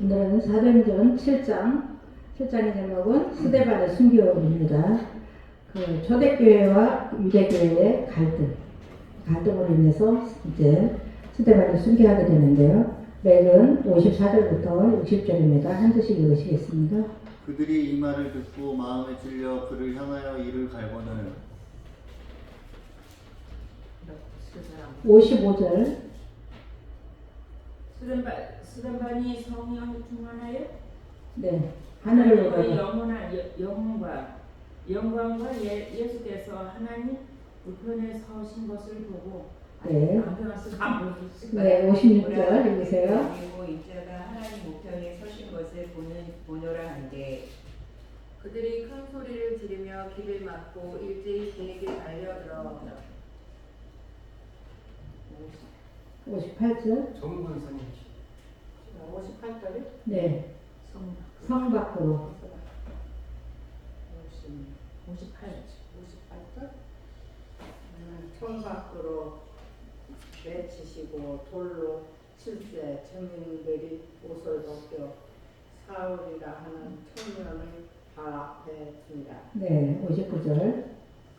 오늘은 사도행전 7장의 제목은 스데반의 순교입니다. 그 초대교회와 유대교회의 갈등으로 인해서 이제 스데반을 순교하게 되는데요. 맥은 54절부터 60절입니다. 한 절씩 읽으시겠습니다. 그들이 이 말을 듣고 마음에 찔려 그를 향하여 이를 갈고는 55절. 스데반이 성령 충만하여 네, 하늘을 하나님의 보고 영광과 예수께서 하나님 우편에 서신 것을 보고 네. 네, 56절 읽으세요. 그리고 입자가 하나님 우편에 서신 것을 보노라 한데 그들이 큰 소리를 지르며 길을 막고 일제히 그에게 달려들어 58절. 정문선이 58절에 네, 성 밖으로. 58절 성 밖으로 내치시고 돌로 칠세 증인들이 옷을 벗겨 사울이라 하는 청년을 발악했습니다. 네, 59절.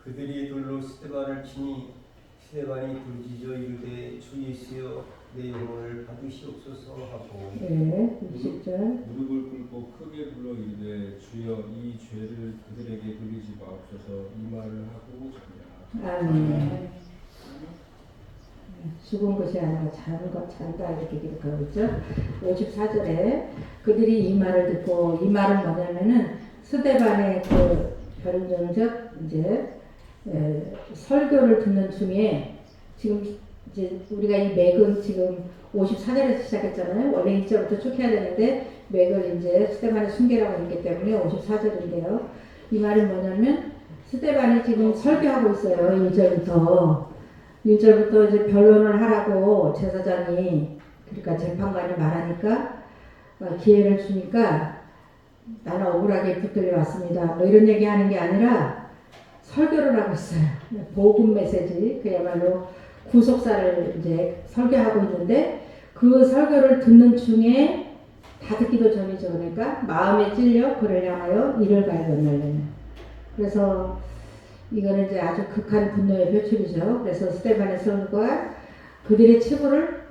그들이 돌로 스데반을 치니 스데반이 부르짖어 이르되 주 예수여 내 영혼을 받으시옵소서 하고 네, 60절. 무릎을 꿇고 크게 불러 이르되 주여 이 죄를 그들에게 돌리지 마옵소서 이 말을 하고 자냐. 아멘. 죽은 것이 아니라 잔다 이렇게 기록하고 있죠. 54절에 그들이 이 말을 듣고, 이 말은 뭐냐면은 스데반의 그 변정적 이제 설교를 듣는 중에 지금 이제 우리가 이 맥은 지금 54절에서 시작했잖아요. 원래 1절부터 쭉 해야 되는데 맥을 이제 스데반의 순교라고 했기 때문에 54절인데요. 이 말이 뭐냐면 스데반이 지금 설교하고 있어요. 1절부터 이제 변론을 하라고 제사장이, 그러니까 재판관이 말하니까 기회를 주니까 나는 억울하게 붙들려 왔습니다. 뭐 이런 얘기 하는 게 아니라 설교를 하고 있어요. 복음 메시지, 그야말로 구속사를 이제 설교하고 있는데 그 설교를 듣는 중에 다 듣기도 전이죠. 그러니까 마음에 찔려 그를 향하여 이를 갈고는. 그래서 이거는 이제 아주 극한 분노의 표출이죠. 그래서 스데반의 선수가 그들의 치부를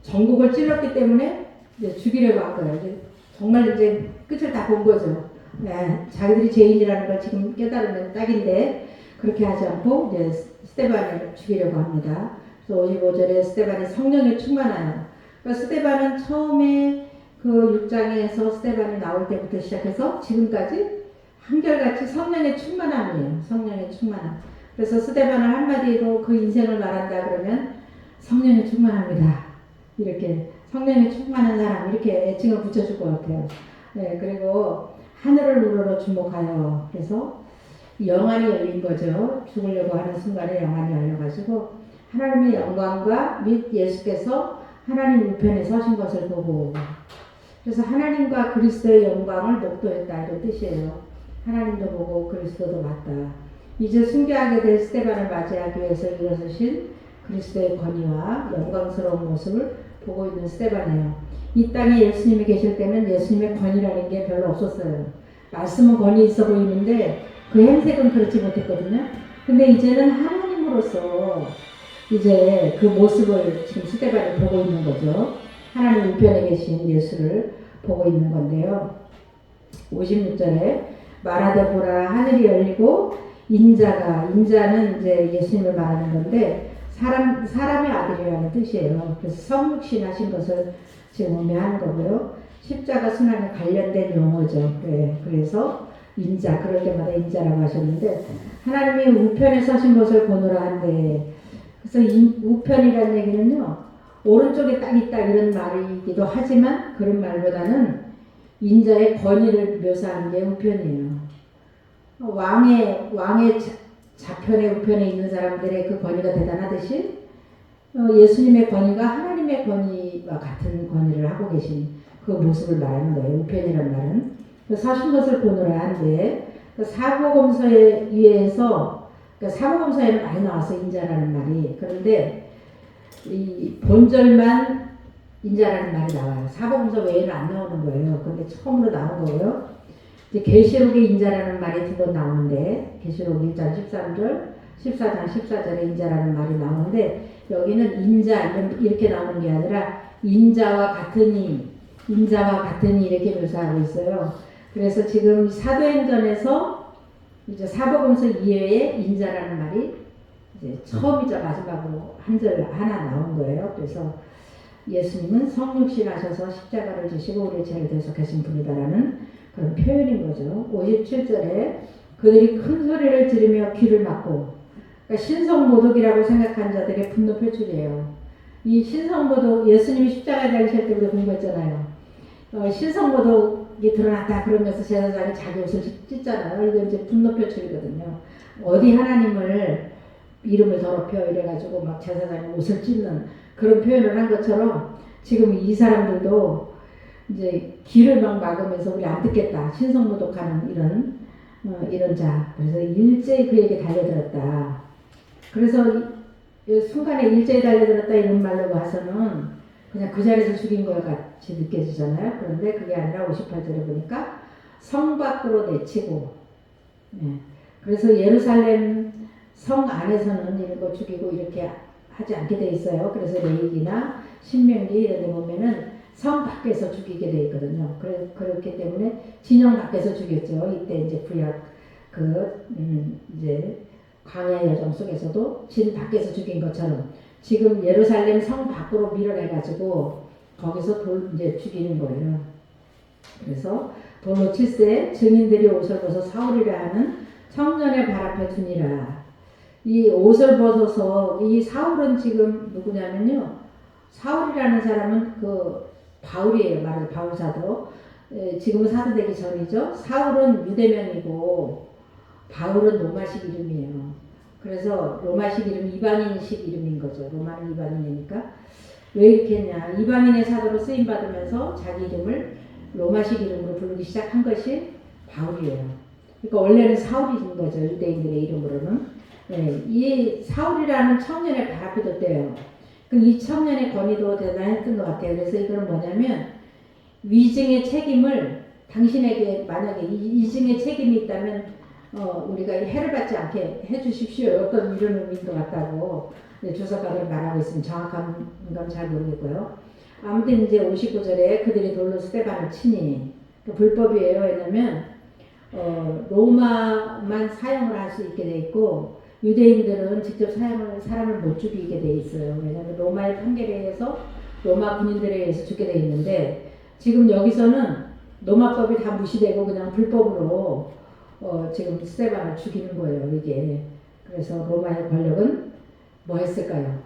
전국을 찔렀기 때문에 이제 죽이려고 한 거예요. 이제 정말 이제 끝을 다 본 거죠. 네, 자기들이 죄인이라는 걸 지금 깨달으면 딱인데 그렇게 하지 않고 이제 스데반을 죽이려고 합니다. 그래서 55절에 스데반이 성령에 충만하여. 그러니까 스데반은 처음에 그 6장에서 스데반이 나올 때부터 시작해서 지금까지 한결같이 성령의 충만함이에요. 성령의 충만함. 그래서 스데반을 한마디로 그 인생을 말한다 그러면 성령의 충만합니다. 이렇게 성령의 충만한 사람 이렇게 애칭을 붙여줄 것 같아요. 네, 그리고 하늘을 우러러 주목하여. 그래서 영안이 열린 거죠. 죽으려고 하는 순간에 영안이 열려가지고 하나님의 영광과 및 예수께서 하나님 우편에 서신 것을 보고, 그래서 하나님과 그리스도의 영광을 목도했다 이런 뜻이에요. 하나님도 보고 그리스도도 봤다. 이제 순교하게 될 스데반을 맞이하기 위해서 일어서신 그리스도의 권위와 영광스러운 모습을 보고 있는 스데반이에요. 이 땅에 예수님이 계실 때는 예수님의 권위라는 게 별로 없었어요. 말씀은 권위 있어 보이는데 그 행색은 그렇지 못했거든요. 근데 이제는 하나님으로서 이제 그 모습을 지금 스데반이 보고 있는 거죠. 하나님 우편에 계신 예수를 보고 있는 건데요. 56절에 말하되 보라 하늘이 열리고 인자는 이제 예수님을 말하는 건데 사람의 아들이라는 뜻이에요. 그래서 성육신 하신 것을 지금 의미하는 거고요. 십자가 순환에 관련된 용어죠. 네, 그래서 인자, 그럴 때마다 인자라고 하셨는데 하나님이 우편에 서신 것을 보노라 한데, 그래서 이 우편이라는 얘기는요 오른쪽에 딱 있다 이런 말이기도 하지만 그런 말보다는 인자의 권위를 묘사하는 게 우편이에요. 왕의 좌편에 우편에 있는 사람들의 그 권위가 대단하듯이 예수님의 권위가 하나님의 권위와 같은 권위를 하고 계신 그 모습을 말하는 거예요. 우편이라는 말은 서신 것을 보노라 한데, 사복음서에 의해서, 그러니까 사복음서에는 많이 나왔어 인자라는 말이. 그런데 이 본절만 인자라는 말이 나와요. 사복음서 외에는 안 나오는 거예요. 근데 처음으로 나온 거예요. 이제 계시록에 인자라는 말이 두 번 나오는데 계시록 1장 13절, 14장 14절에 인자라는 말이 나오는데 여기는 인자 이렇게 나오는 게 아니라 인자와 같으니 이렇게 묘사하고 있어요. 그래서 지금 사도행전에서 이제 사복음서 이외에 인자라는 말이 이제 처음이자 마지막으로 한 절 하나 나온 거예요. 그래서 예수님은 성육신 하셔서 십자가를 지시고 우리의 죄를 대속하신 분이다라는 그런 표현인 거죠. 57절에 그들이 큰 소리를 지르며 귀를 막고, 그러니까 신성모독이라고 생각한 자들의 분노 표출이에요. 이 신성모독, 예수님이 십자가에 달리실 때 우리가 공부했잖아요. 신성모독이 드러났다 그러면서 제사장이 자기 옷을 찢잖아요. 이거 이제 분노 표출이거든요. 어디 하나님을 이름을 더럽혀 이래가지고 막 제사장이 옷을 찢는 그런 표현을 한 것처럼 지금 이 사람들도 이제 귀를 막 막으면서 우리 안 듣겠다. 신성모독하는 이런 자. 그래서 일제히 그에게 달려들었다. 그래서 이 순간에 일제히 달려들었다 이런 말로 봐서는 그냥 그 자리에서 죽인 것 같이 느껴지잖아요. 그런데 그게 아니라 58절에 보니까 성 밖으로 내치고, 그래서 예루살렘 성 안에서는 이런 거 죽이고 이렇게 하지 않게 돼 있어요. 그래서 레위기나 신명기 이런 데 보면은 성 밖에서 죽이게 돼 있거든요. 그렇기 때문에 진영 밖에서 죽였죠. 이때 이제 구약 이제 광야 여정 속에서도 진 밖에서 죽인 것처럼 지금 예루살렘 성 밖으로 밀어내가지고 거기서 이제 죽이는 거예요. 그래서 도로 7세 증인들이 옷을 벗어 사울이라 하는 청년의 발 앞에 두니라. 이 옷을 벗어서 이 사울은 지금 누구냐면요. 사울이라는 사람은 그 바울이에요. 말하자면 바울 사도. 지금은 사도 되기 전이죠. 사울은 유대명이고 바울은 로마식 이름이에요. 그래서 로마식 이름 이방인식 이름인 거죠. 로마는 이방인이니까. 왜 이렇게 했냐. 이방인의 사도로 쓰임받으면서 자기 이름을 로마식 이름으로 부르기 시작한 것이 바울이에요. 그러니까 원래는 사울인 거죠. 유대인들의 이름으로는. 이 사울이라는 청년의 발 앞에 뒀대요. 그럼 이 청년의 권위도 대단했던 것 같아요. 그래서 이거는 뭐냐면 위증의 책임을 당신에게 만약에 이증의 책임이 있다면 우리가 해를 받지 않게 해주십시오. 어떤 이런 의미인 것 같다고 주석가들은 말하고 있으면 정확한 건 잘 모르겠고요. 아무튼 이제 59절에 그들이 돌로 스데반을 치니 불법이에요. 왜냐면 로마만 사용을 할 수 있게 돼 있고 유대인들은 직접 사람을 못 죽이게 돼 있어요. 왜냐면 로마의 판결에 의해서 로마 군인들에 의해서 죽게 돼 있는데 지금 여기서는 로마법이 다 무시되고 그냥 불법으로 지금 스데반을 죽이는 거예요. 이게. 그래서 로마의 권력은 뭐 했을까요?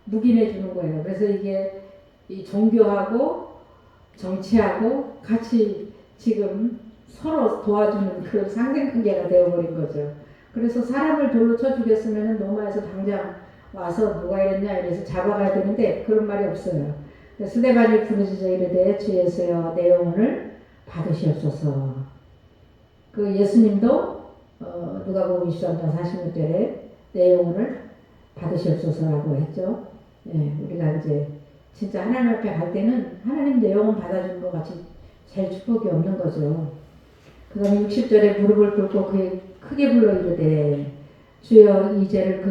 묵인해 주는 거예요. 그래서 이게 이 종교하고 정치하고 같이 지금 서로 도와주는 그 상생관계가 되어버린 거죠. 그래서 사람을 돌로 쳐 죽였으면 로마에서 당장 와서 누가 이랬냐 이래서 잡아가야 되는데 그런 말이 없어요. 스데반이 부르짖어 이르되 주 예수여 내 영혼을 받으시옵소서. 그 예수님도 누가복음 23장 46절에 내 영혼을 받으시옵소서라고 했죠. 우리가 이제 진짜 하나님 앞에 갈 때는 하나님 내 영혼 받아주는 것 같이 제일 축복이 없는 거죠. 그 다음에 60절에 무릎을 꿇고 크게 불러 이르되 주여 이 죄를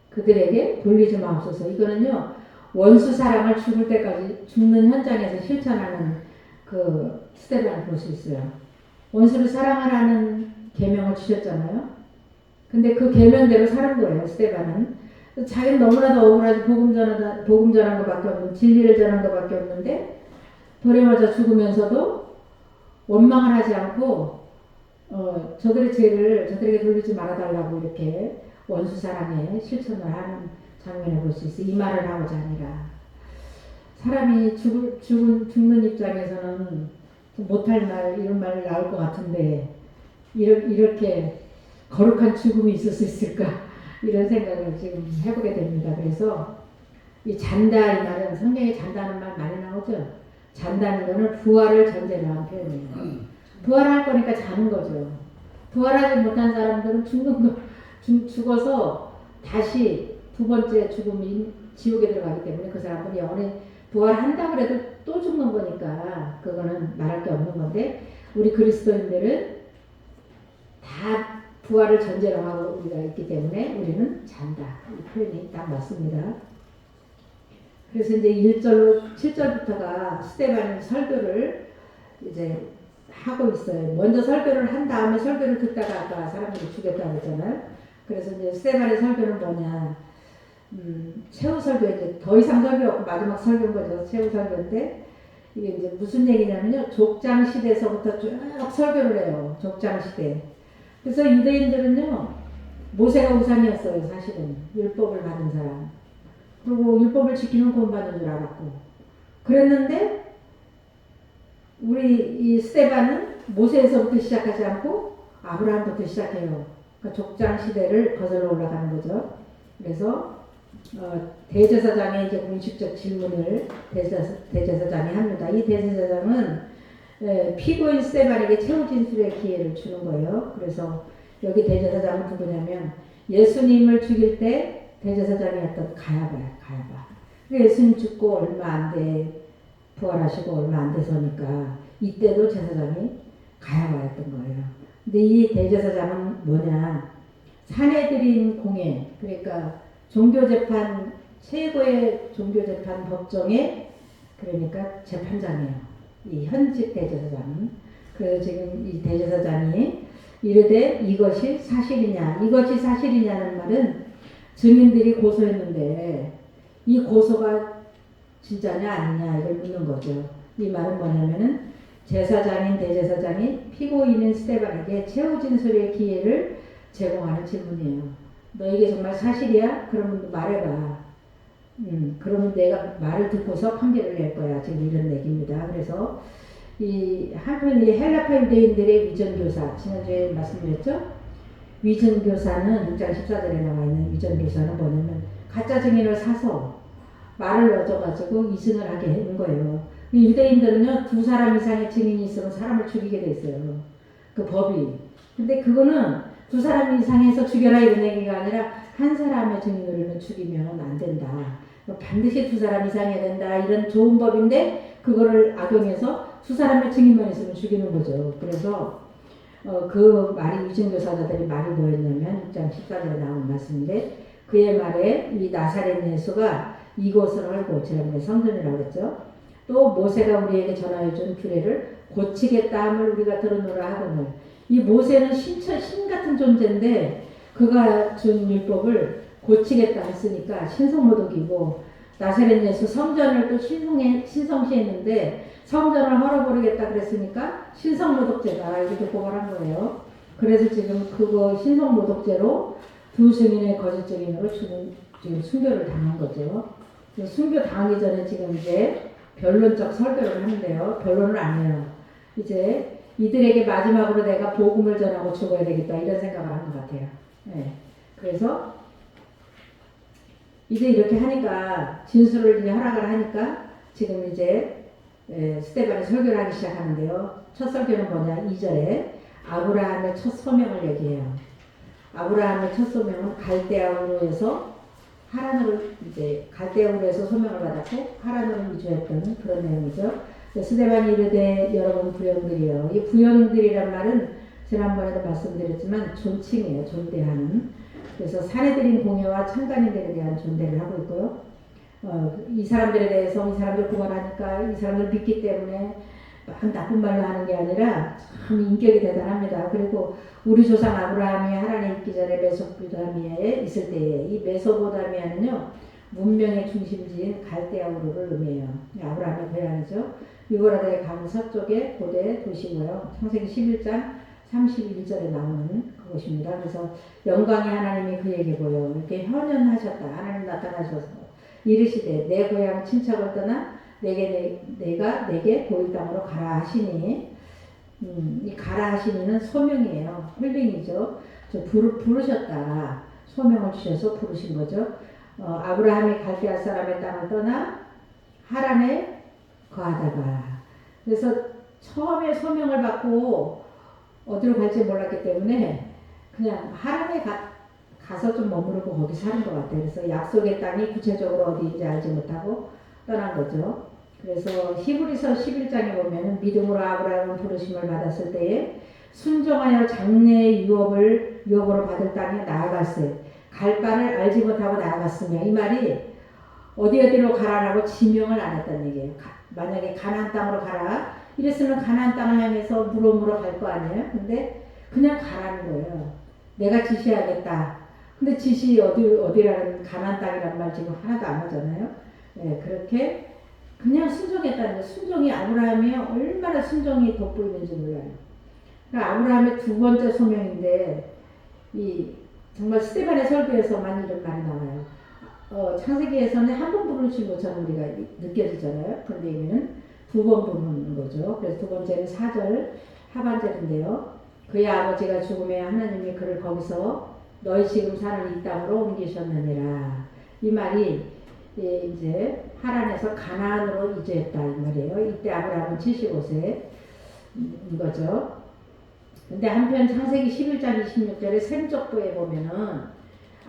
그들에게 돌리지 마옵소서. 이거는요 원수 사랑을 죽을 때까지 죽는 현장에서 실천하는 그 스데반을 볼 수 있어요. 원수를 사랑하라는 계명을 주셨잖아요. 근데 그 계명대로 사는 거예요. 스데반은 자기는 너무나도 억울하지 복음 전한 것밖에 없는 진리를 전한 것밖에 없는데 돌에 맞아 죽으면서도 원망을 하지 않고 저들의 죄를 저들에게 돌리지 말아달라고 이렇게 원수 사랑에 실천을 하는 장면을 볼 수 있어요. 이 말을 하고자 하니라. 사람이 죽는 입장에서는 못할 말 이런 말 나올 것 같은데 이렇게 거룩한 죽음이 있을 수 있을까 이런 생각을 지금 해보게 됩니다. 그래서 이 잔다 이 말은 성경에 잔다는 말 많이 나오죠. 잔다는 거는 부활을 전제로 한 표현이에요. 부활할 거니까 자는 거죠. 부활하지 못한 사람들은 죽어서 다시 두 번째 죽음인 지옥에 들어가기 때문에 그 사람은 영원히 부활한다 그래도 또 죽는 거니까 그거는 말할 게 없는 건데 우리 그리스도인들은 다 부활을 전제로 하고 우리가 있기 때문에 우리는 잔다. 이 표현이 딱 맞습니다. 그래서 이제 1절로 7절부터가 스데반 설교를 이제 하고 있어요. 먼저 설교를 한 다음에 설교를 듣다가 아까 사람들이 죽였다고 했잖아요. 그래서 이제 스데반의 설교는 뭐냐. 최후 설교, 이제 더 이상 설교 없고 마지막 설교인 거죠. 최후 설교인데 이게 이제 무슨 얘기냐면요. 족장 시대에서부터 쭉 설교를 해요. 족장 시대. 그래서 유대인들은요. 모세가 우상이었어요. 사실은. 율법을 받은 사람. 그리고 율법을 지키는 구원받는 줄 알았고. 그랬는데 우리 이 스데반은 모세에서부터 시작하지 않고 아브라함부터 시작해요. 그러니까 족장 시대를 거슬러 올라가는 거죠. 그래서 대제사장의 이제 공식적 질문을 대제사장이 합니다. 이 대제사장은 피고인 스데반에게 최후 진술의 기회를 주는 거예요. 그래서 여기 대제사장은 누구냐면 예수님을 죽일 때 대제사장이었던 가야바야. 예수님 죽고 얼마 안 돼 부활하시고 얼마 안 돼서니까 이때도 제사장이 가야바였던 거예요. 근데 이 대제사장은 뭐냐? 사내들인 공회, 그러니까 종교재판 최고의 종교재판 법정의 그러니까 재판장이에요. 이 현직 대제사장은. 그래서 지금 이 대제사장이 이르되 이것이 사실이냐? 이것이 사실이냐는 말은 증인들이 고소했는데 이 고소가 진짜냐 아니냐 이걸 묻는 거죠. 이 말은 뭐냐면은 제사장인 대제사장이 피고인인 스데반에게 최후 진술의 기회를 제공하는 질문이에요. 너 이게 정말 사실이야? 그러면 말해봐. 그러면 내가 말을 듣고서 판결을 낼 거야. 지금 이런 얘기입니다. 그래서 이 한편 이 헬라파 유대인들의 위전교사 지난주에 말씀드렸죠? 위전교사는 6장 14절에 나와 있는 위전교사는 뭐냐면 가짜 증인을 사서 말을 얻어가지고 이승을 하게 하는 거예요. 유대인들은요 2사람 이상의 증인이 있으면 사람을 죽이게 돼 있어요. 그 법이. 근데 그거는 2사람 이상에서 죽여라 이런 얘기가 아니라 한 사람의 증인으로는 죽이면 안 된다. 반드시 2사람 이상해야 된다. 이런 좋은 법인데 그거를 악용해서 2사람의 증인만 있으면 죽이는 거죠. 그래서 그 말이 위증교사자들이 말이 뭐였냐면 6장 14절에 나온 말씀인데 그의 말에 이 나사렛 예수가 이곳을 알고 지난번에 성전이라고 했죠. 또 모세가 우리에게 전하여 준 규례를 고치겠다 함을 우리가 들었노라 하거늘. 이 모세는 신 같은 존재인데 그가 준 율법을 고치겠다 했으니까 신성모독이고 나사렛 예수 성전을 또 신성시했는데 성전을 헐어버리겠다 그랬으니까 신성모독죄다 이렇게 고발한 거예요. 그래서 지금 그거 신성모독죄로 2 증인의 거짓 증인으로 지금 순교를 당한 거죠. 순교 당하기 전에 지금 이제 변론적 설교를 하는데요. 변론을 안 해요. 이제 이들에게 마지막으로 내가 복음을 전하고 죽어야 되겠다 이런 생각을 한 것 같아요. 네. 그래서 이제 이렇게 하니까 진술을 이제 허락을 하니까 지금 이제 스데반이 설교를 하기 시작하는데요. 첫 설교는 뭐냐? 2절에 아브라함의 첫 소명을 얘기해요. 아브라함의 첫 소명은 갈대아우르에서 하란으로 이제 갈대아우르에서 소명을 받았고 하란으로 이주했던 그런 내용이죠. 스데반이 이르되 여러분 부형들이요. 이 부형들이란 말은 지난번에도 말씀드렸지만 존칭이에요. 존대하는. 그래서 사내들인 공회와 창간인들에 대한 존대를 하고 있고요. 이 사람들에 대해서 이 사람들 구원하니까 이 사람들 믿기 때문에 막 나쁜 말로 하는 게 아니라 참 인격이 대단합니다. 그리고 우리 조상 아브라함이 하란에 있기 전에 메소포타미아에 있을 때에 이 메소포타미아는요 문명의 중심지인 갈대아우르를 의미해요. 아브라함의 고향이죠. 유브라데 강 서쪽의 고대 도시고요. 창세기 11장 31절에 나오는 그곳입니다. 그래서 영광의 하나님이 그에게 보여 이렇게 현현하셨다. 하나님 나타나셔서 이르시되 내 고향 친척을 떠나 내가 내게 보일 땅으로 가라 하시니 이 가라 하시니는 소명이에요. 홀링이죠. 부르셨다. 소명을 주셔서 부르신 거죠. 아브라함이 갈대아 사람의 땅을 떠나 하란에 거하다가 그래서 처음에 소명을 받고 어디로 갈지 몰랐기 때문에 그냥 하란에 가서 좀 머무르고 거기 사는 것 같아요. 그래서 약속의 땅이 구체적으로 어디인지 알지 못하고 떠난 거죠. 그래서 히브리서 11장에 보면 믿음으로 아브라함은 부르심을 받았을 때에 순종하여 장래의 유업으로 받을 땅에 나아갔어요. 갈 바를 알지 못하고 나아갔으며, 이 말이 어디로 가라라고 지명을 안 했다는 얘기예요. 만약에 가나안 땅으로 가라 이랬으면 가나안 땅을 향해서 물어물어 갈 거 아니에요. 근데 그냥 가라는 거예요. 내가 지시하겠다. 근데 지시 어디라는 가나안 땅이라는 말 지금 하나도 안 하잖아요. 네, 그렇게 그냥 순종했다는 거예요. 순종이 아브라함이 얼마나 순종이 돋보이는지 몰라요. 그러니까 아브라함의 두 번째 소명인데, 이 정말 스데반의 설교에서만 이런 말이 나와요. 창세기에서는 한 번 부르신 것처럼 우리가 느껴지잖아요. 그런데 여기는 두 번 부르는 거죠. 그래서 두 번째는 4절 하반절인데요. 그의 아버지가 죽음에 하나님이 그를 거기서 너희 지금 사는 이 땅으로 옮기셨느니라. 이 말이 이제 하란에서 가나안으로 이주했다 이 말이에요. 이때 아브라함은 75세인 거죠. 근데 한편 창세기 11장 26절에 셈족보에 보면은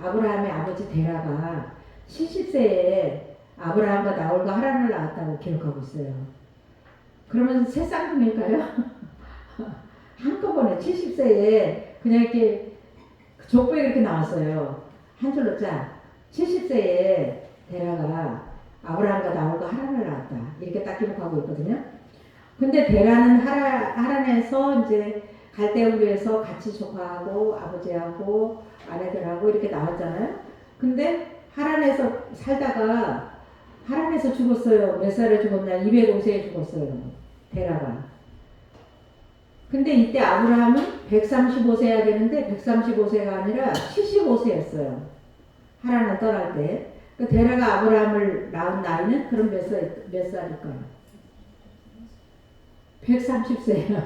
아브라함의 아버지 데라가 70세에 아브라함과 나홀과 하란을 낳았다고 기록하고 있어요. 그러면 새 쌍둥이일까요? 한꺼번에 70세에 그냥 이렇게 족보에 이렇게 나왔어요. 한 줄로 짜. 70세에 데라가 아브라함과 나홀과 하란을 낳았다. 이렇게 딱 기록하고 있거든요. 근데 데라는 하란에서 이제 갈대우르에서 같이 조카하고 아버지하고 아내들하고 이렇게 나왔잖아요. 근데 하란에서 살다가 하란에서 죽었어요. 몇 살에 죽었냐? 205세에 죽었어요. 데라가. 근데 이때 아브라함은 135세야 되는데 135세가 아니라 75세였어요. 하란을 떠날 때. 그 데라가 아브라함을 낳은 나이는 그럼 몇 살일까요? 130세예요.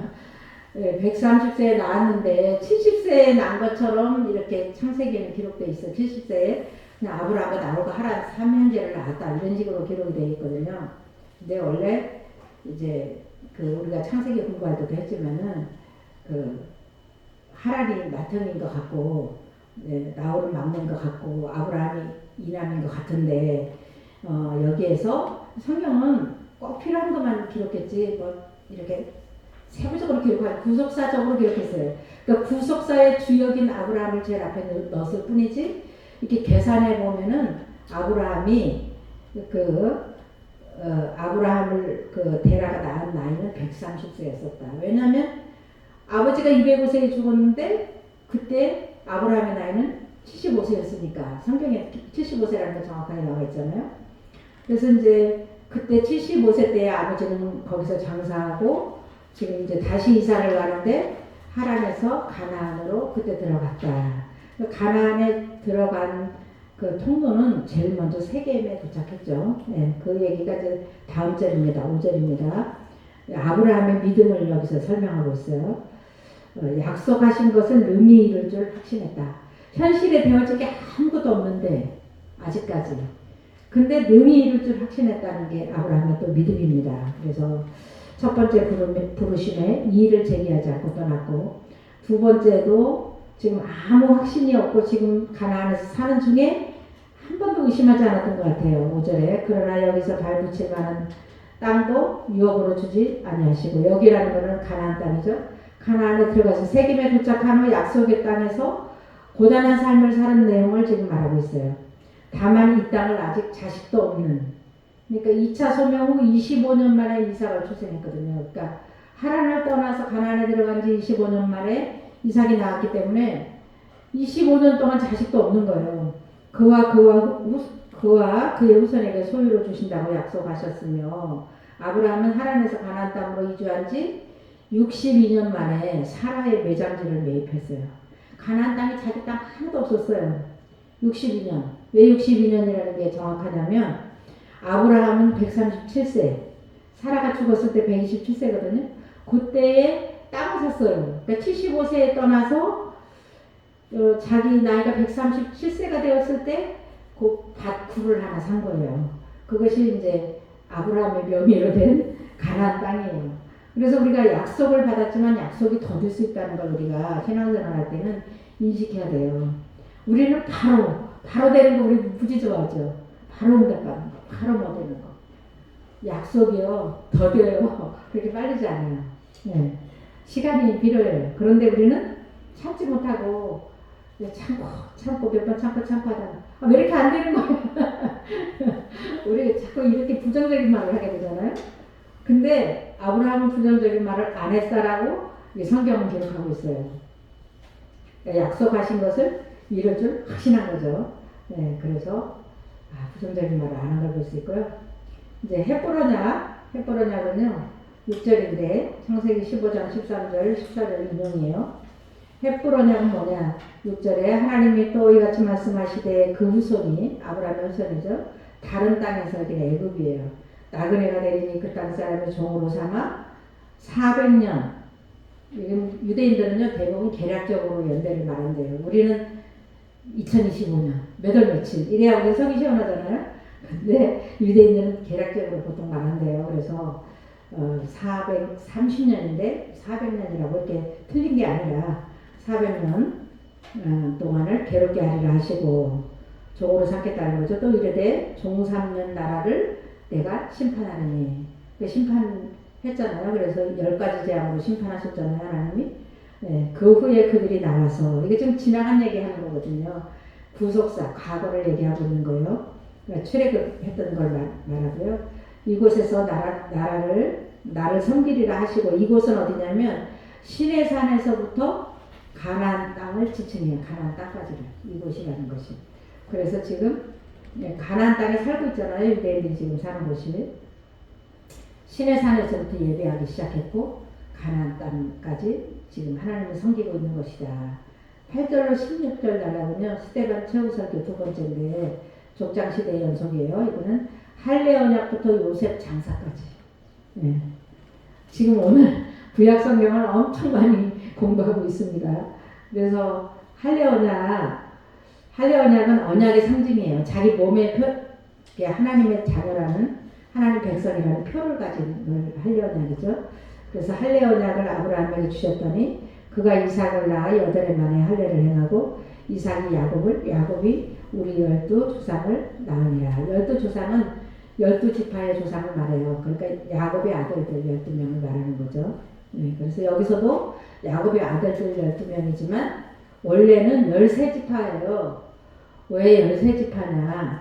네, 130세에 낳았는데 70세에 낳은 것처럼 이렇게 창세기에는 기록되어 있어요. 70세에 그냥 아브라함과 나홀과 하란 3형제를 낳았다 이런 식으로 기록이 되어 있거든요. 근데 원래 이제 그 우리가 창세기 공부할 때도 했지만은 그 하란이 맏형인 것 같고, 네, 나홀은 막내인 것 같고 아브라함이 이남인 것 같은데, 여기에서 성경은 꼭 필요한 것만 기록했지 뭐 이렇게 세부적으로 기록하지 구속사적으로 기록했어요. 그러니까 구속사의 주역인 아브라함을 제일 앞에 넣었을 뿐이지, 이렇게 계산해 보면은 아브라함이 아브라함을 데라가 낳은 나이는 130세였었다. 왜냐하면 아버지가 205세에 죽었는데 그때 아브라함의 나이는 75세였으니까 성경에 75세라는 게 정확하게 나와 있잖아요. 그래서 이제 그때 75세 때에 아버지는 거기서 장사하고 지금 이제 다시 이사를 가는데 하란에서 가나안으로 그때 들어갔다. 가나안에 들어간 그 통로는 제일 먼저 세겜에 도착했죠. 네, 그 얘기가 이제 다음 절입니다. 5절입니다. 아브라함의 믿음을 여기서 설명하고 있어요. 약속하신 것은 능히 이룰 줄 확신했다. 현실에 되어질 게 아무것도 없는데 아직까지. 근데 능히 이룰 줄 확신했다는 게 아브라함의 또 믿음입니다. 그래서 첫 번째 부르심에 이의를 제기하지 않고 떠났고, 두 번째도 지금 아무 확신이 없고 지금 가나안에서 사는 중에 한 번도 의심하지 않았던 것 같아요. 5절에 그러나 여기서 발붙일 만한 땅도 유업으로 주지 아니하시고, 여기라는 것은 가나안 땅이죠. 가나안에 들어가서 세겜에 도착한 후 약속의 땅에서 고단한 삶을 사는 내용을 지금 말하고 있어요. 다만 이 땅을 아직 자식도 없는, 그러니까 2차 소명 후 25년 만에 이삭을 출생했거든요. 그러니까 하란을 떠나서 가나안에 들어간 지 25년 만에 이삭이 나왔기 때문에 25년 동안 자식도 없는 거예요. 그와 그의 후손에게 소유를 주신다고 약속하셨으며, 아브라함은 하란에서 가나안 땅으로 이주한 지 62년 만에 사라의 매장지를 매입했어요. 가나안 땅에 자기 땅 하나도 없었어요. 62년. 왜 62년이라는 게 정확하냐면 아브라함은 137세, 사라가 죽었을 때 127세거든요. 그때에 땅을 샀어요. 그러니까 75세에 떠나서 자기 나이가 137세가 되었을 때 그 밭구를 하나 산 거예요. 그것이 이제 아브라함의 명의로 된 가나안 땅이에요. 그래서 우리가 약속을 받았지만 약속이 더 될 수 있다는 걸 우리가 신앙생활 할 때는 인식해야 돼요. 우리는 바로 되는 거 우리 무지 좋아하죠. 바로 응답받는 거, 바로 뭐 되는 거. 약속이요 더뎌요. 그렇게 빠르지 않아요. 네. 시간이 필요해요. 그런데 우리는 참지 못하고 참고 몇 번 참고 하다가 왜 이렇게 안 되는 거야? 우리가 자꾸 이렇게 부정적인 말을 하게 되잖아요. 근데 아브라함은 부정적인 말을 안 했다라고 이 성경은 기록하고 있어요. 그러니까 약속하신 것을 이룰 줄 확신한 거죠. 네, 그래서 부정적인 말을 안 한 걸 볼 수 있고요. 이제 헷보로냐는요 6절인데 창세기 15장 13절 14절 인용이에요. 헷보로냐는 뭐냐? 6절에 하나님이 또 이같이 말씀하시되 그 후손이 아브라함의 후손이죠. 다른 땅에서 여기는 애굽이에요. 나그네가 되리니 그 땅 사람을 종으로 삼아 400년. 유대인들은요 대부분 계략적으로 연대를 말한대요. 우리는 2025년 몇 월 며칠 이래야 우리 속이 시원하잖아요. 근데 유대인들은 계략적으로 보통 말한대요. 그래서 430년인데 400년이라고 이렇게 틀린 게 아니라 400년 동안을 괴롭게 하리라 하시고 종으로 삼겠다는 거죠. 또 이르되 종 삼는 나라를 내가 심판하느니 심판했잖아요. 그래서 10가지 재앙으로 심판하셨잖아요. 하나님이. 네, 그 후에 그들이 나와서 이게 좀 지나간 얘기하는 거거든요. 구속사 과거를 얘기하고 있는 거예요. 그러니까 출애굽했던 걸 말하고요. 이곳에서 나를 섬기리라 하시고 이곳은 어디냐면 시내산에서부터 가나안 땅을 지칭해요. 가나안 땅까지를 이곳이라는 것이. 그래서 지금 가나안 땅에 살고 있잖아요. 유대인들이 지금 사는 곳이. 시내산에서부터 예배하기 시작했고 가나안 땅까지 지금 하나님을 섬기고 있는 것이다. 8절로 16절 나가면요. 스데반 최후설교 두 번째인데 족장시대의 연속이에요. 이거는 할례 언약부터 요셉 장사까지. 네. 지금 오늘 구약 성경을 엄청 많이 공부하고 있습니다. 그래서 할례 언약은 언약의 상징이에요. 자기 몸의 하나님의 자녀라는 하나님 백성이라는 표를 가진 걸 할례 언약이죠. 그래서 할례 언약을 아브라함에게 주셨더니 그가 이삭을 낳아 8해 만에 할례를 행하고 이삭이 야곱이 우리 12조상을 낳으니라. 12조상은 12지파의 조상을 말해요. 그러니까 야곱의 아들들 12명을 말하는 거죠. 네, 그래서 여기서도 야곱의 아들들 12명이지만 원래는 13지파예요. 왜 13지파냐?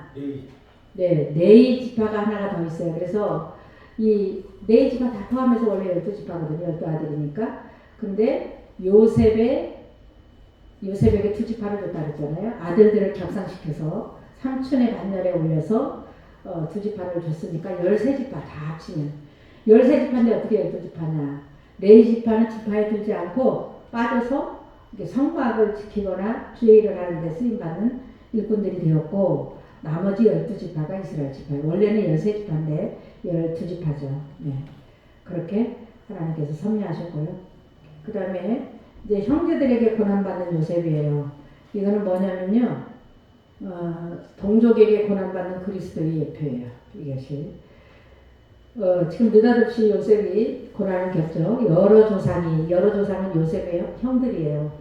네, 네이 지파가 하나가 더 있어요. 그래서 이 네이 지파 다 포함해서 원래 12지파거든요. 12아들이니까. 근데 요셉에게 2지파를 줬다 그랬잖아요. 아들들을 격상시켜서 삼촌의 반열에 올려서 2지파를 줬으니까 13지파 다 합치면 13지파인데 어떻게 12지파냐? 네이 지파는 지파에 들지 않고 빠져서 성막을 지키거나 주의를 하는 데 쓰임받는 일꾼들이 되었고 나머지 12지파가 이스라엘 지파예요. 원래는 13지파인데 12지파죠. 네. 그렇게 하나님께서 섭리하셨고요. 그 다음에 이제 형제들에게 고난받는 요셉이에요. 이거는 뭐냐면요. 동족에게 고난받는 그리스도의 예표예요. 이것이. 지금 느닷없이 요셉이 고난을 겪죠. 여러 조상은 요셉의 형들이에요.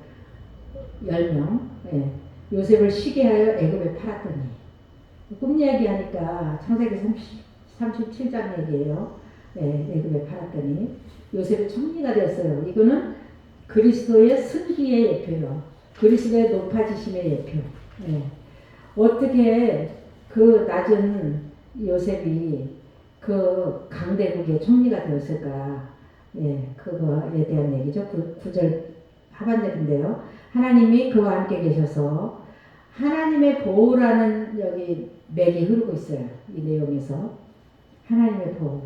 10명. 예. 요셉을 시기하여 애굽에 팔았더니 꿈 얘기하니까 창세기 37장 얘기예요. 예, 애굽에 팔았더니 요셉이 총리가 되었어요. 이거는 그리스도의 승기의 예표요. 그리스도의 높아지심의 예표. 예. 어떻게 그 낮은 요셉이 그 강대국의 총리가 되었을까? 예, 그거에 대한 얘기죠. 9절 하반절인데요. 하나님이 그와 함께 계셔서 하나님의 보호라는 여기 맥이 흐르고 있어요. 이 내용에서 하나님의 보호.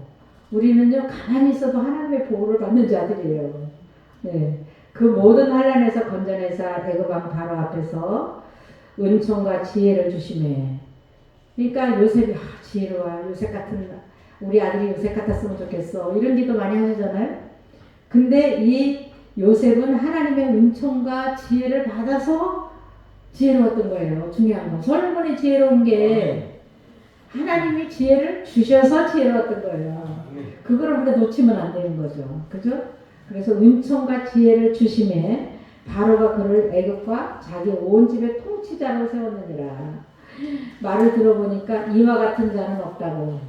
우리는요 가만히 있어도 하나님의 보호를 받는 자들이에요. 네, 그 모든 환난에서 건져내사 애굽 왕 바로 앞에서 은총과 지혜를 주심에. 그러니까 요셉이 지혜로워 요셉 같은 우리 아들이 요셉 같았으면 좋겠어 이런 기도 많이 하시잖아요. 근데 이 요셉은 하나님의 은총과 지혜를 받아서 지혜로웠던 거예요. 중요한 건 솔로몬이 지혜로운 게 하나님이 지혜를 주셔서 지혜로웠던 거예요. 그거를 우리가 놓치면 안 되는 거죠. 그죠? 그래서 은총과 지혜를 주심에 바로가 그를 애굽과 자기 온 집의 통치자로 세웠느니라. 말을 들어보니까 이와 같은 자는 없다고.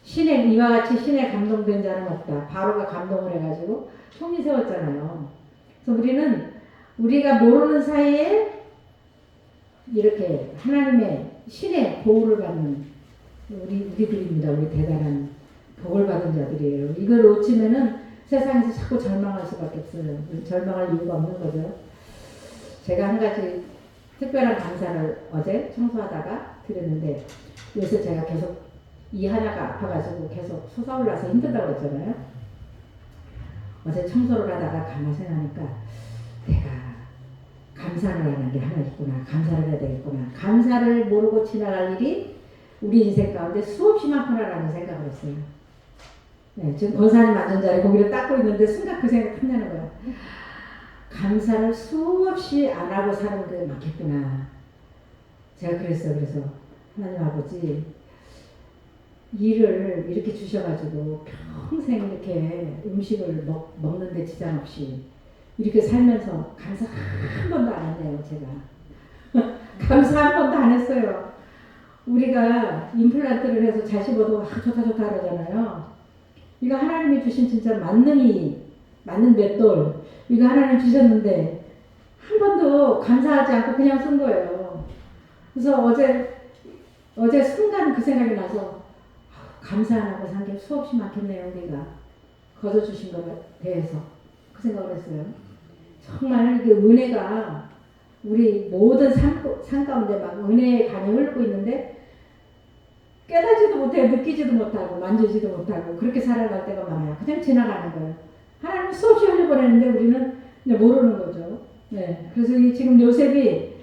신의 이와 같이 신의 감동된 자는 없다. 바로가 감동을 해가지고 총리 세웠잖아요. 그래서 우리는 우리가 모르는 사이에 이렇게 하나님의 신의 보호를 받는 우리들입니다. 우리 대단한 복을 받은 자들이에요. 이걸 놓치면은 세상에서 자꾸 절망할 수밖에 없어요. 절망할 이유가 없는 거죠. 제가 한 가지 특별한 감사를 어제 청소하다가 드렸는데 요새 제가 계속 이 하나가 아파가지고 계속 솟아올라서 힘들다고 했잖아요. 어제 청소를 하다가 가만 생각하니까 내가 감사를 하는 게 하나 있구나. 감사를 해야 되겠구나. 감사를 모르고 지나갈 일이 우리 인생 가운데 수없이 많구나라는 생각을 했어요. 네, 지금 권사님 앉은 자리에 고기를 닦고 있는데 순간 그 생각 탐나는 거야. 감사를 수없이 안 하고 사는 게 많겠구나. 제가 그랬어요. 그래서 하나님 아버지 일을 이렇게 주셔가지고 평생 이렇게 음식을 먹는데 지장 없이 이렇게 살면서 감사 한 번도 안 했네요. 제가 감사 한 번도 안 했어요. 우리가 임플란트를 해서 잘 씹어도 좋다 좋다 그러잖아요. 이거 하나님이 주신 진짜 만능이 맞는 맷돌 이거 하나님 주셨는데 한 번도 감사하지 않고 그냥 쓴 거예요. 그래서 어제 순간 그 생각이 나서 감사 안 하고 산 게 수없이 많겠네요. 우리가 거저 주신 것에 대해서 그 생각을 했어요. 정말 이게 은혜가 우리 모든 삶 가운데 막 은혜의 강이 흐르고 있는데 깨닫지도 못해 느끼지도 못하고 만지지도 못하고 그렇게 살아갈 때가 많아요. 그냥 지나가는 거예요. 하나님 수없이 흘려보냈는데 우리는 이제 모르는 거죠. 네. 그래서 지금 요셉이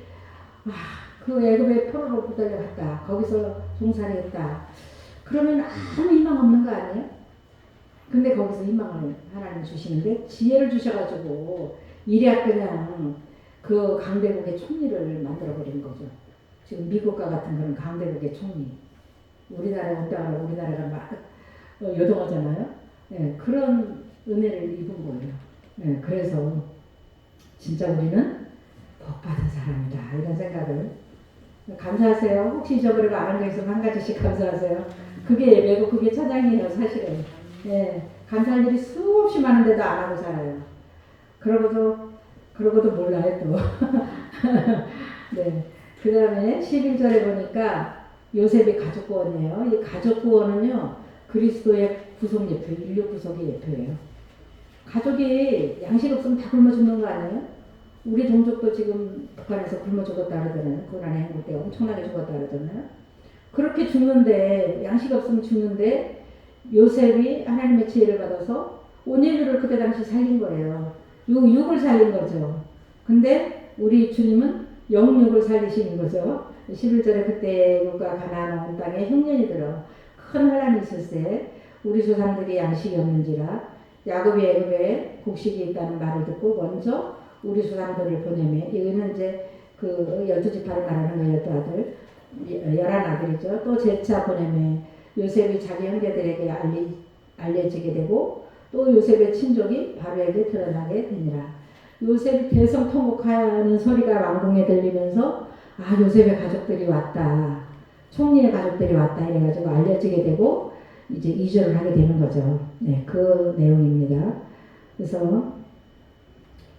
그 애굽의 포로로 붙들려갔다. 거기서 종살이 했다. 그러면 아무 희망 없는 거 아니에요? 근데 거기서 희망을 하나님 주시는데 지혜를 주셔가지고 이랴 그냥 그 강대국의 총리를 만들어버린 거죠. 지금 미국과 같은 그런 강대국의 총리. 우리나라에 온다고 우리나라가 막 요동하잖아요. 네, 그런 은혜를 입은 거예요. 네, 그래서 진짜 우리는 복받은 사람이다. 이런 생각을 감사하세요. 혹시 잊어버리고 아는 거 있으면 한 가지씩 감사하세요. 그게 예배고 그게 찬양이에요. 사실은. 네, 감사할 일이 수없이 많은데도 안 하고 살아요. 그러고도 몰라요 또. 네. 그 다음에 11절에 보니까 요셉이 가족 구원이에요. 이 가족 구원은요 그리스도의 구속 예표, 인류 구속의 예표예요. 가족이 양식 없으면 다 굶어 죽는 거 아니에요? 우리 동족도 지금 북한에서 굶어 죽었다 그러잖아요. 고난의 행복 때 엄청나게 죽었다 그러잖아요. 그렇게 죽는데 양식 없으면 죽는데 요셉이 하나님의 지혜를 받아서 온 인류를 그때 당시 살린 거예요. 육을 살린 거죠. 근데 우리 주님은 영육을 살리시는 거죠. 11절에 그때 누가 가나안 온 땅에 흉년이 들어 큰 환란이 있을세 우리 조상들이 양식이 없는지라 야곱이 애굽에 곡식이 있다는 말을 듣고 먼저 우리 조상들을 보내매 이거는 이제 그 12지파를 말하는 거예요. 11아들이죠. 또 제차 보내매 요셉이 자기 형제들에게 알려지게 되고 또 요셉의 친족이 바로에게 드러나게 되니라. 요셉이 대성통곡하는 소리가 왕궁에 들리면서 요셉의 가족들이 왔다. 총리의 가족들이 왔다 이래가지고 알려지게 되고 이제 이주를 하게 되는 거죠. 네, 그 내용입니다. 그래서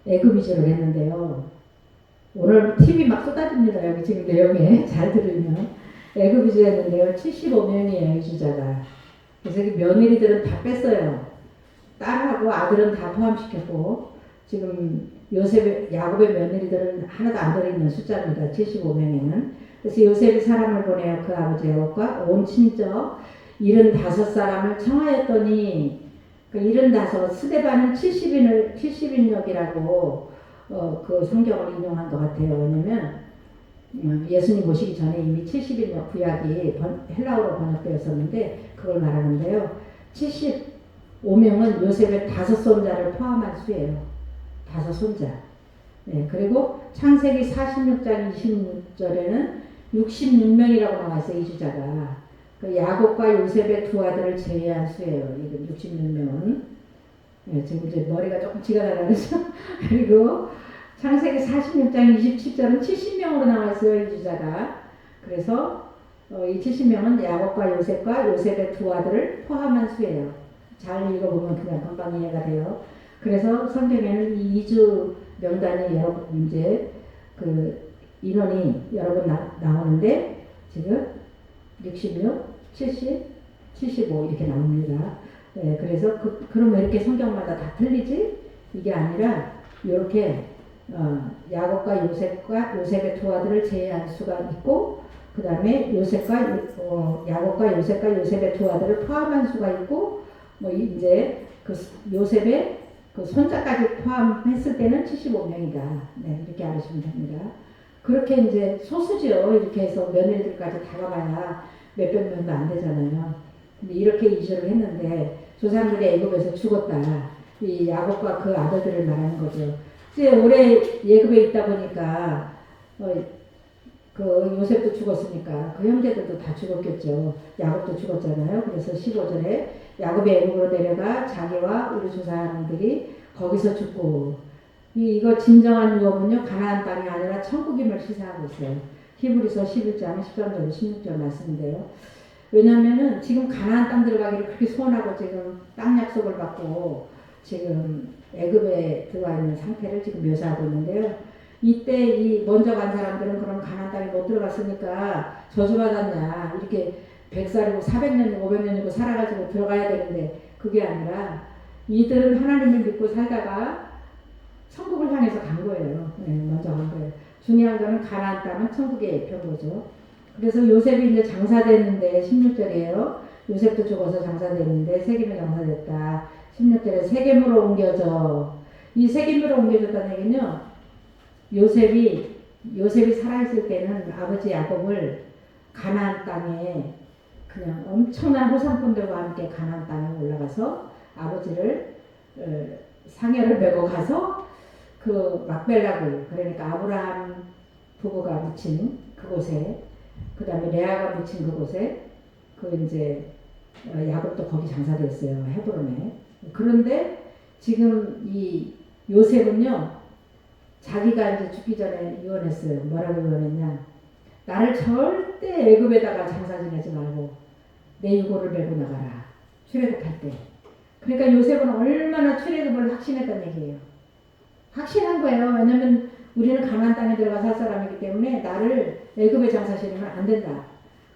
애굽 이주를 했는데요. 오늘 TV 막 쏟아집니다. 여기 지금 내용에 잘 들으면 애굽 이주했는데요. 75명이에요 이주자가. 그래서 며느리들은 다 뺐어요. 딸하고 아들은 다 포함시켰고 지금 야곱의 며느리들은 하나도 안 들어있는 숫자입니다. 75명에는. 그래서 요셉이 사람을 보내어 그 아버지 야곱과 온 친척 75사람을 청하였더니 그 75, 스데반은 70인역이라고 그 성경을 인용한 것 같아요. 왜냐면 예수님 오시기 전에 이미 70인역 구약이 헬라어로 번역되었었는데 그걸 말하는데요. 75명은 요셉의 5손자를 포함한 수예요. 5손자. 네, 그리고 창세기 46장 26절에는 66명이라고 나와 있어요. 이주자가. 그 야곱과 요셉의 두 아들을 제외한 수예요. 66명은. 네, 지금 이제 머리가 조금 지가 나가죠. 그리고 창세기 46장 27절은 70명으로 나와 있어요. 이주자가. 그래서 이 70명은 야곱과 요셉과 요셉의 두 아들을 포함한 수예요. 잘 읽어보면 그냥 금방 이해가 돼요. 그래서 성경에는 이 이주 명단이 여러 번 이제 그 인원이 여러 번 나오는데 지금 66, 70, 75 이렇게 나옵니다. 네, 그래서 그러면 이렇게 성경마다 다 틀리지? 이게 아니라 이렇게 야곱과 요셉의 두 아들을 제외한 수가 있고 그 다음에 야곱과 요셉과 요셉의 두 아들을 포함한 수가 있고 뭐 이제 그 요셉의 그 손자까지 포함했을 때는 75명이다. 네, 이렇게 알으시면 됩니다. 그렇게 이제 소수죠. 이렇게 해서 며느리들까지 다 가봐야 몇백 명도 안 되잖아요. 근데 이렇게 이주를 했는데 조상들이 애굽에서 죽었다. 이 야곱과 그 아들들을 말하는 거죠. 이제 오래 애굽에 있다 보니까 그 요셉도 죽었으니까 그 형제들도 다 죽었겠죠. 야곱도 죽었잖아요. 그래서 15절에 야곱이 애굽으로 내려가 자기와 우리 조상들이 거기서 죽고 이거 진정한 유업은요 가나안 땅이 아니라 천국임을 시사하고 있어요. 히브리서 11장 13절 16절 말씀인데요. 왜냐하면은 지금 가나안 땅 들어가기를 그렇게 소원하고 지금 땅 약속을 받고 지금 애굽에 들어와 있는 상태를 지금 묘사하고 있는데요. 이때 이 먼저 간 사람들은 그럼 가나안 땅에 못 들어갔으니까 저주받았냐 이렇게 100살이고 400년이고 500년이고 살아가지고 들어가야 되는데 그게 아니라 이들은 하나님을 믿고 살다가 천국을 향해서 간 거예요. 네, 먼저 간 거예요. 중요한 거는 가나안 땅은 천국의 표보죠. 그래서 요셉이 이제 장사됐는데 16절이에요. 요셉도 죽어서 장사됐는데 세겜에 장사됐다. 16절에 세겜으로 옮겨져. 이 세겜으로 옮겨졌다는 얘기는요. 요셉이 살아있을 때는 아버지 야곱을 가나안 땅에 그냥 엄청난 호상꾼들과 함께 가나안 땅에 올라가서 아버지를 상여를 메고 가서 그 막벨라굴 그러니까 아브라함 부부가 묻힌 그곳에 그 다음에 레아가 묻힌 그곳에 그 이제 야곱도 거기 장사됐어요. 헤브론에. 그런데 지금 이 요셉은요 자기가 이제 죽기 전에 유언했어요. 뭐라고 유언했냐? 나를 절대 애굽에다가 장사 지내지 말고 내 유고를 메고 나가라. 출애굽할 때. 그러니까 요셉은 얼마나 출애굽을 확신했다는 얘기예요. 확신한 거예요. 왜냐면 우리는 가나안 땅에 들어가 살 사람이기 때문에 나를 애굽에 장사 지내면 안 된다.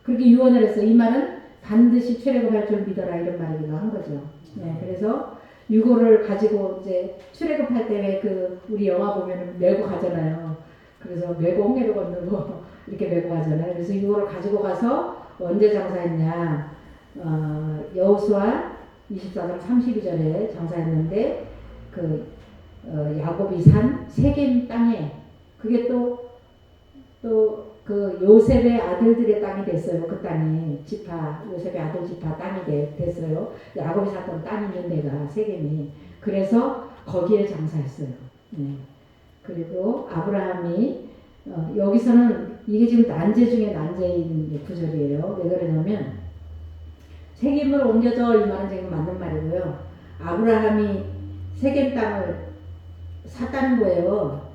그렇게 유언을 했어요. 이 말은 반드시 출애굽할 줄 믿어라 이런 말이기도 한 거죠. 네, 그래서 유고를 가지고 이제 출애굽할 때 그 우리 영화 보면은 메고 가잖아요. 그래서 메고 홍해를 건너고 이렇게 메고 가잖아요. 그래서 유고를 가지고 가서 언제 장사했냐? 여호수아 24장 32절에 장사했는데 그 야곱이 산 세겜 땅에 그게 또 그 요셉의 아들들의 땅이 됐어요. 그 땅이 요셉의 아들 지파 땅이 됐어요. 야곱이 샀던 땅이 있는 데가 세겜이. 그래서 거기에 장사했어요. 네. 그리고 아브라함이 여기서는 이게 지금 난제 중에 난제인 구절이에요. 왜 그러냐면 세겜으로 옮겨져 이 말은 지금 맞는 말이고요. 아브라함이 세겜 땅을 샀다는 거예요.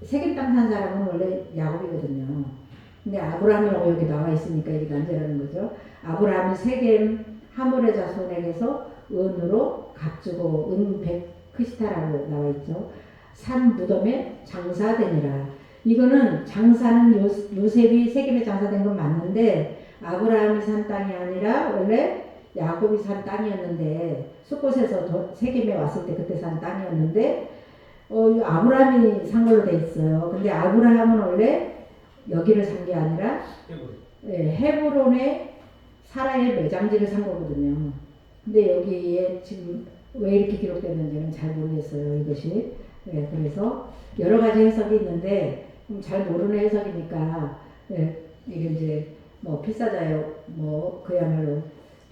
세겜 땅 산 사람은 원래 야곱이거든요. 근데 아브라함이라고 여기 나와 있으니까 이게 난제라는 거죠. 아브라함이 세겜 하몰의 자손에게서 은으로 값주고 은 100크시타라고 나와 있죠. 산 무덤에 장사되니라. 이거는 장사는 요셉이 세겜에 장사된 건 맞는데 아브라함이 산 땅이 아니라 원래 야곱이 산 땅이었는데 숫곳에서 세겜에 왔을 때 그때 산 땅이었는데 아브라함이 산 걸로 돼 있어요. 근데 아브라함은 원래 여기를 산 게 아니라 헤브론에 사라의 매장지를 산 거거든요. 근데 여기에 지금 왜 이렇게 기록됐는지는 잘 모르겠어요. 이것이. 네, 그래서 여러 가지 해석이 있는데 잘 모르는 해석이니까 이게 이제 뭐 필사자요 뭐 그야말로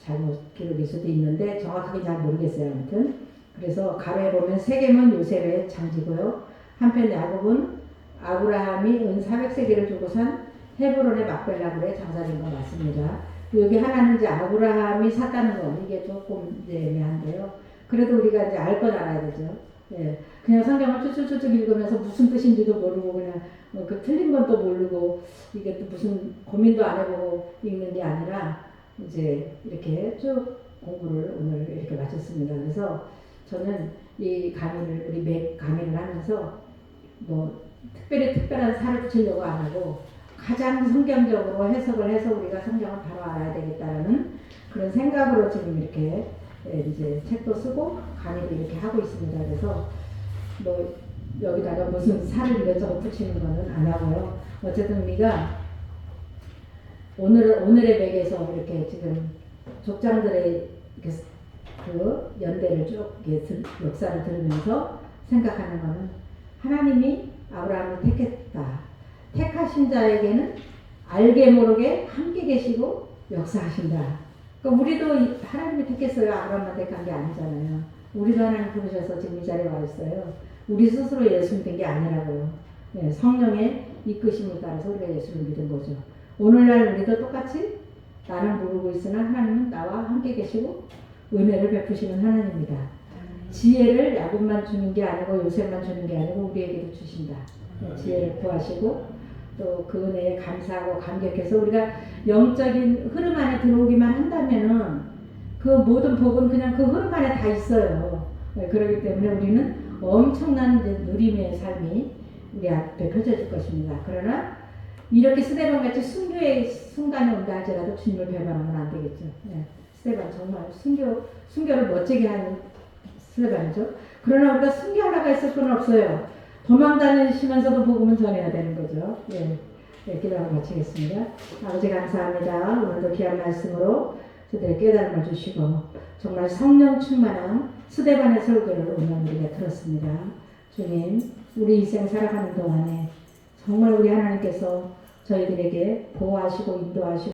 잘못 기록일 수도 있는데 정확하게 잘 모르겠어요. 아무튼 그래서 가로에 보면 세겜은 요셉의 장지고요. 한편 야곱은 아브라함이 은 400세겔을 주고 산 헤브론의 막벨라굴에 장사된 거 맞습니다. 여기 하나는 이제 아브라함이 샀다는 거 이게 조금 이제 애매한데요. 그래도 우리가 이제 알 건 알아야 되죠. 예, 그냥 성경을 쭉쭉쭉 읽으면서 무슨 뜻인지도 모르고 그냥 그 틀린 건 또 모르고 이게 또 무슨 고민도 안 해보고 읽는 게 아니라 이제 이렇게 쭉 공부를 오늘 이렇게 마쳤습니다. 그래서 저는 이 강의를 우리 매 강의를 하면서 뭐 특별히 특별한 살을 붙이려고 안 하고 가장 성경적으로 해석을 해서 우리가 성경을 바로 알아야 되겠다라는 그런 생각으로 지금 이렇게 이제 책도 쓰고 강의도 이렇게 하고 있습니다. 그래서 뭐 여기다가 무슨 살을 이것저것 붙이는 거는 안 하고요. 어쨌든 우리가 오늘의 맥에서 이렇게 지금 족장들의 이렇게 그 연대를 쭉 이렇게 역사를 들으면서 생각하는 거는 하나님이 아브라함을 택했다. 택하신 자에게는 알게 모르게 함께 계시고 역사하신다. 그러니까 우리도 하나님이 택했어요. 아브라함만 택한 게 아니잖아요. 우리도 하나님 부르셔서 지금 이 자리에 와 있어요. 우리 스스로 예수 믿은 게 아니라고요. 네, 성령의 이끄심을 따라서 우리가 예수를 믿은 거죠. 오늘날 우리도 똑같이 나는 모르고 있으나 하나님은 나와 함께 계시고 은혜를 베푸시는 하나님입니다. 지혜를 야곱만 주는 게 아니고 요셉만 주는 게 아니고 우리에게도 주신다. 지혜를 구하시고 또 그 은혜에 감사하고 감격해서 우리가 영적인 흐름 안에 들어오기만 한다면은 그 모든 복은 그냥 그 흐름 안에 다 있어요. 그렇기 때문에 우리는 엄청난 이제 누림의 삶이 우리 앞에 펼쳐질 것입니다. 그러나 이렇게 스데반 같이 순교의 순간이 온다 할지라도 주님을 배반하면 안 되겠죠. 스데반 정말 순교를 멋지게 하는 스데반이죠. 그러나 우리가 순교하려고 했을 건 없어요. 도망 다니시면서도 복음은 전해야 되는 거죠. 기도하고 마치겠습니다. 아버지 감사합니다. 오늘도 귀한 말씀으로 저들의 깨달음을 주시고 정말 성령 충만한 스데반의 설교를 오늘 우리가 들었습니다. 주님, 우리 인생 살아가는 동안에 정말 우리 하나님께서 저희들에게 보호하시고 인도하시고